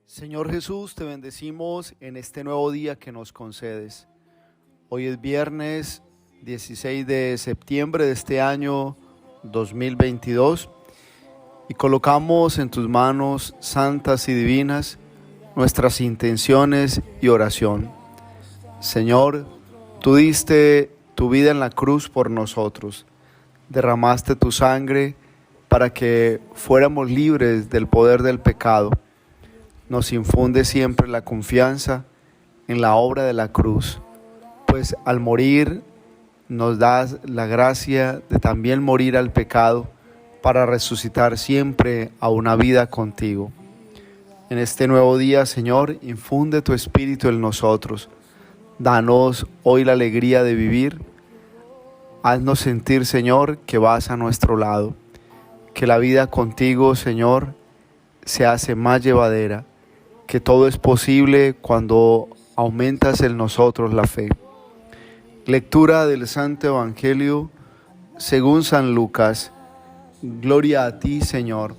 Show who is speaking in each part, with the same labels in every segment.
Speaker 1: Señor Jesús, te bendecimos en este nuevo día que nos concedes. Hoy es viernes 16 de septiembre de este año 2022 y colocamos en tus manos santas y divinas nuestras intenciones y oración. Señor, tú diste tu vida en la cruz por nosotros, derramaste tu sangre para que fuéramos libres del poder del pecado. Nos infunde siempre la confianza en la obra de la cruz, pues al morir nos das la gracia de también morir al pecado para resucitar siempre a una vida contigo. En este nuevo día, Señor, infunde tu espíritu en nosotros. Danos hoy la alegría de vivir. Haznos sentir, Señor, que vas a nuestro lado, que la vida contigo, Señor, se hace más llevadera, que todo es posible cuando aumentas en nosotros la fe. Lectura del Santo Evangelio según San Lucas. Gloria a ti, Señor.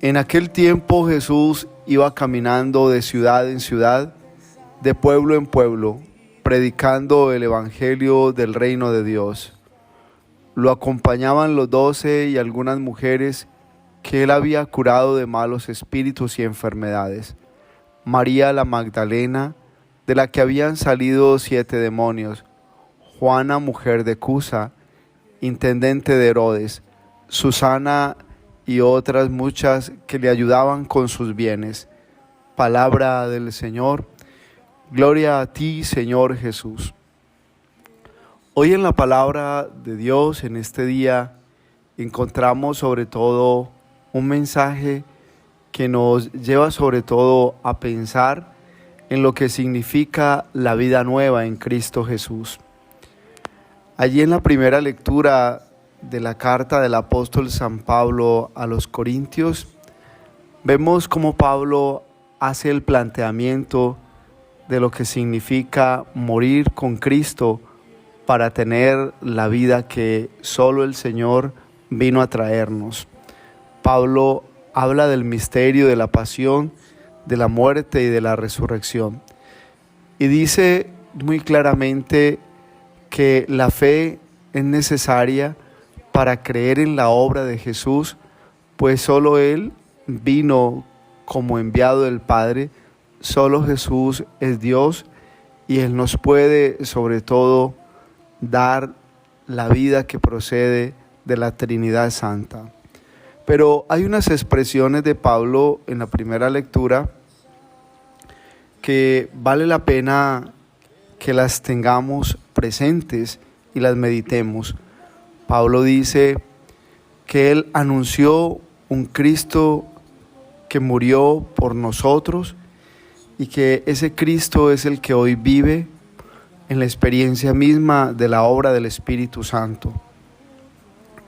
Speaker 1: En aquel tiempo Jesús iba caminando de ciudad en ciudad, de pueblo en pueblo, predicando el Evangelio del reino de Dios. Lo acompañaban los 12 y algunas mujeres que él había curado de malos espíritus y enfermedades. María la Magdalena, de la que habían salido 7 demonios, Juana, mujer de Cusa, intendente de Herodes, Susana y otras muchas que le ayudaban con sus bienes. Palabra del Señor. Gloria a ti, Señor Jesús. Hoy en la palabra de Dios, en este día, encontramos sobre todo un mensaje que nos lleva sobre todo a pensar en lo que significa la vida nueva en Cristo Jesús. Allí en la primera lectura de la carta del apóstol San Pablo a los Corintios, vemos cómo Pablo hace el planteamiento de lo que significa morir con Cristo para tener la vida que solo el Señor vino a traernos. Pablo habla del misterio de la pasión, de la muerte y de la resurrección. Y dice muy claramente que la fe es necesaria para creer en la obra de Jesús, pues solo Él vino como enviado del Padre, solo Jesús es Dios y Él nos puede sobre todo dar la vida que procede de la Trinidad Santa. Pero hay unas expresiones de Pablo en la primera lectura que vale la pena que las tengamos presentes y las meditemos. Pablo dice que él anunció un Cristo que murió por nosotros y que ese Cristo es el que hoy vive en la experiencia misma de la obra del Espíritu Santo.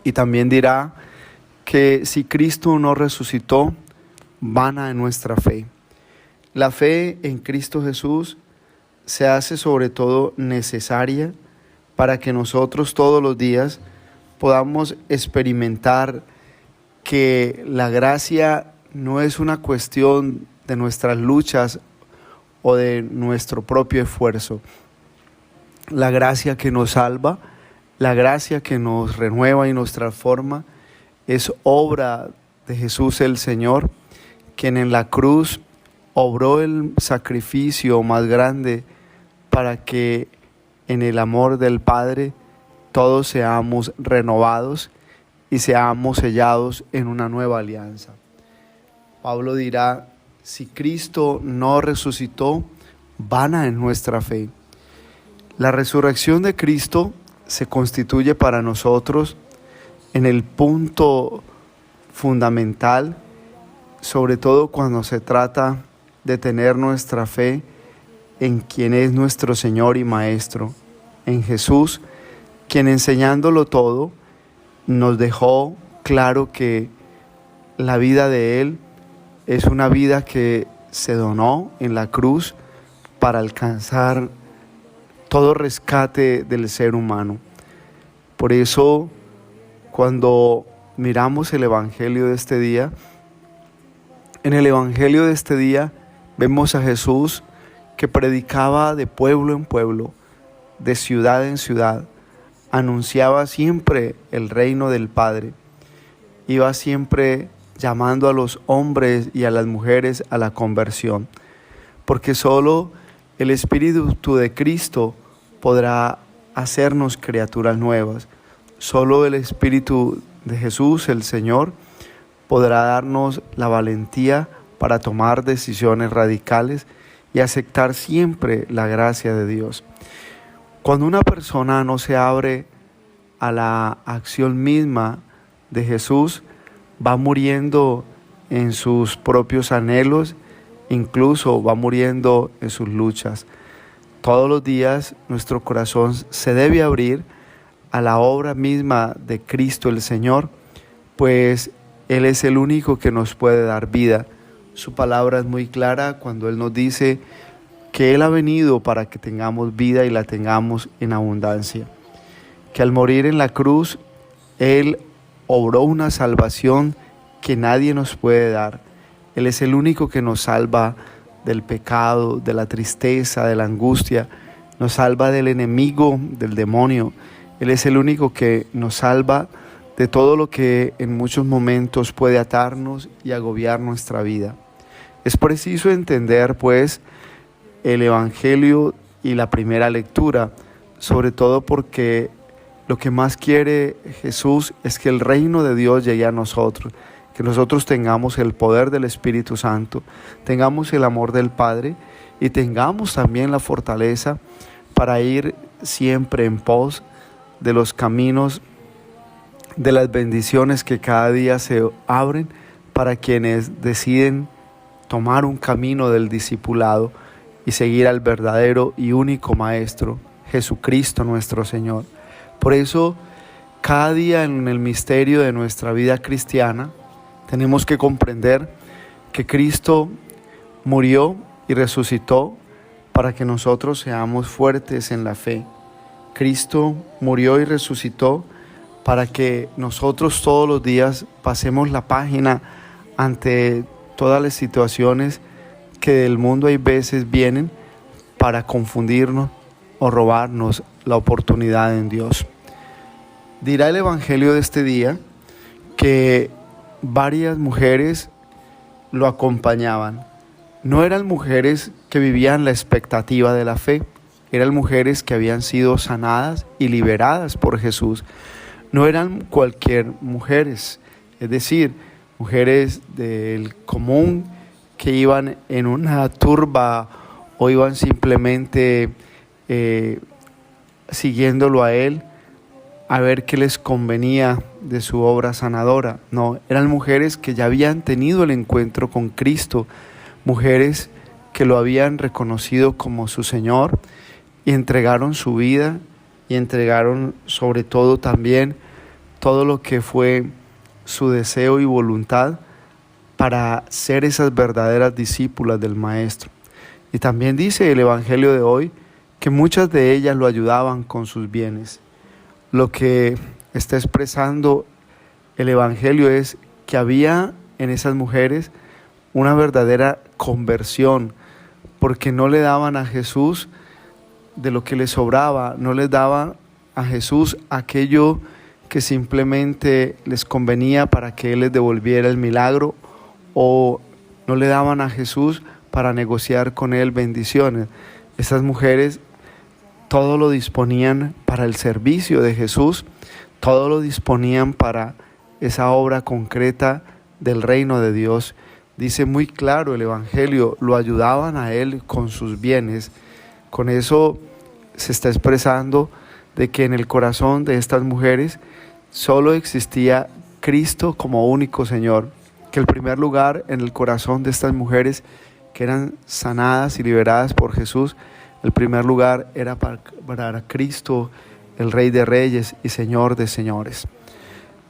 Speaker 1: Y también dirá que si Cristo no resucitó, vana es nuestra fe. La fe en Cristo Jesús se hace sobre todo necesaria para que nosotros todos los días podamos experimentar que la gracia no es una cuestión de nuestras luchas o de nuestro propio esfuerzo. La gracia que nos salva, la gracia que nos renueva y nos transforma, es obra de Jesús el Señor, quien en la cruz obró el sacrificio más grande para que en el amor del Padre todos seamos renovados y seamos sellados en una nueva alianza. Pablo dirá, si Cristo no resucitó, vana es nuestra fe. La resurrección de Cristo se constituye para nosotros en el punto fundamental, sobre todo cuando se trata de tener nuestra fe en quien es nuestro Señor y Maestro, en Jesús, quien enseñándolo todo, nos dejó claro que la vida de Él es una vida que se donó en la cruz para alcanzar todo rescate del ser humano. Por eso, cuando miramos el Evangelio de este día, En el Evangelio de este día vemos a Jesús que predicaba de pueblo en pueblo, de ciudad en ciudad, anunciaba siempre el reino del Padre, iba siempre llamando a los hombres y a las mujeres a la conversión, porque solo el Espíritu de Cristo podrá hacernos criaturas nuevas. Solo el Espíritu de Jesús, el Señor, podrá darnos la valentía para tomar decisiones radicales y aceptar siempre la gracia de Dios. Cuando una persona no se abre a la acción misma de Jesús, va muriendo en sus propios anhelos, incluso va muriendo en sus luchas. Todos los días nuestro corazón se debe abrir a la obra misma de Cristo el Señor, pues Él es el único que nos puede dar vida. Su palabra es muy clara cuando Él nos dice que Él ha venido para que tengamos vida y la tengamos en abundancia. Que al morir en la cruz, Él obró una salvación que nadie nos puede dar. Él es el único que nos salva del pecado, de la tristeza, de la angustia, nos salva del enemigo, del demonio. Él es el único que nos salva de todo lo que en muchos momentos puede atarnos y agobiar nuestra vida. Es preciso entender, pues, el Evangelio y la primera lectura, sobre todo porque lo que más quiere Jesús es que el reino de Dios llegue a nosotros, que nosotros tengamos el poder del Espíritu Santo, tengamos el amor del Padre y tengamos también la fortaleza para ir siempre en pos de los caminos, de las bendiciones que cada día se abren para quienes deciden tomar un camino del discipulado y seguir al verdadero y único Maestro, Jesucristo nuestro Señor. Por eso, cada día en el misterio de nuestra vida cristiana, tenemos que comprender que Cristo murió y resucitó para que nosotros seamos fuertes en la fe. Cristo murió y resucitó para que nosotros todos los días pasemos la página ante todas las situaciones que del mundo hay veces vienen para confundirnos o robarnos la oportunidad en Dios. Dirá el Evangelio de este día que varias mujeres lo acompañaban. No eran mujeres que vivían la expectativa de la fe, eran mujeres que habían sido sanadas y liberadas por Jesús. No eran cualquier mujeres, es decir, mujeres del común que iban en una turba o iban simplemente siguiéndolo a Él a ver qué les convenía de su obra sanadora. No, eran mujeres que ya habían tenido el encuentro con Cristo, mujeres que lo habían reconocido como su Señor y entregaron su vida y entregaron sobre todo también todo lo que fue su deseo y voluntad para ser esas verdaderas discípulas del Maestro. Y también dice el Evangelio de hoy que muchas de ellas lo ayudaban con sus bienes. Lo que está expresando el Evangelio es que había en esas mujeres una verdadera conversión, porque no le daban a Jesús de lo que les sobraba, no les daban a Jesús aquello que simplemente les convenía para que Él les devolviera el milagro, o no le daban a Jesús para negociar con Él bendiciones. Esas mujeres todo lo disponían para el servicio de Jesús, todo lo disponían para esa obra concreta del reino de Dios. Dice muy claro el Evangelio, lo ayudaban a Él con sus bienes. Con eso se está expresando de que en el corazón de estas mujeres solo existía Cristo como único Señor, que el primer lugar en el corazón de estas mujeres que eran sanadas y liberadas por Jesús, el primer lugar era para Cristo, el Rey de Reyes y Señor de Señores.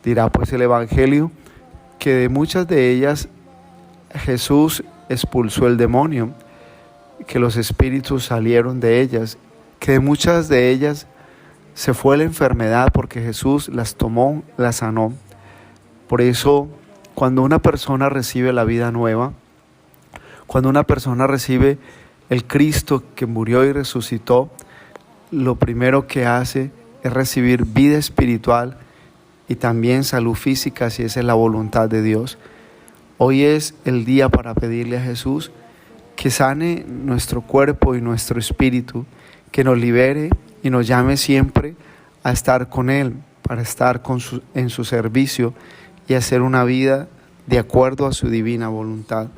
Speaker 1: Dirá pues el Evangelio que de muchas de ellas Jesús expulsó el demonio, que los espíritus salieron de ellas, que de muchas de ellas se fue la enfermedad porque Jesús las tomó, las sanó. Por eso, cuando una persona recibe la vida nueva, Cuando una persona recibe el Cristo que murió y resucitó, lo primero que hace es recibir vida espiritual y también salud física, si esa es la voluntad de Dios. Hoy es el día para pedirle a Jesús que sane nuestro cuerpo y nuestro espíritu, que nos libere y nos llame siempre a estar con Él, para estar en su servicio y hacer una vida de acuerdo a su divina voluntad.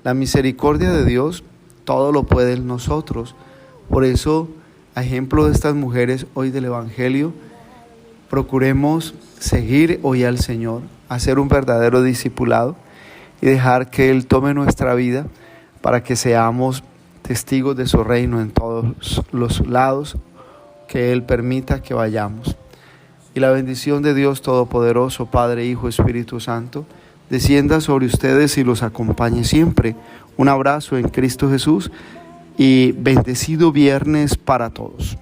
Speaker 1: La misericordia de Dios todo lo puede en nosotros. Por eso, a ejemplo de estas mujeres hoy del Evangelio, procuremos seguir hoy al Señor, hacer un verdadero discipulado y dejar que Él tome nuestra vida para que seamos testigos de su reino en todos los lados que Él permita que vayamos. Y la bendición de Dios Todopoderoso, Padre, Hijo, Espíritu Santo, descienda sobre ustedes y los acompañe siempre. Un abrazo en Cristo Jesús y bendecido viernes para todos.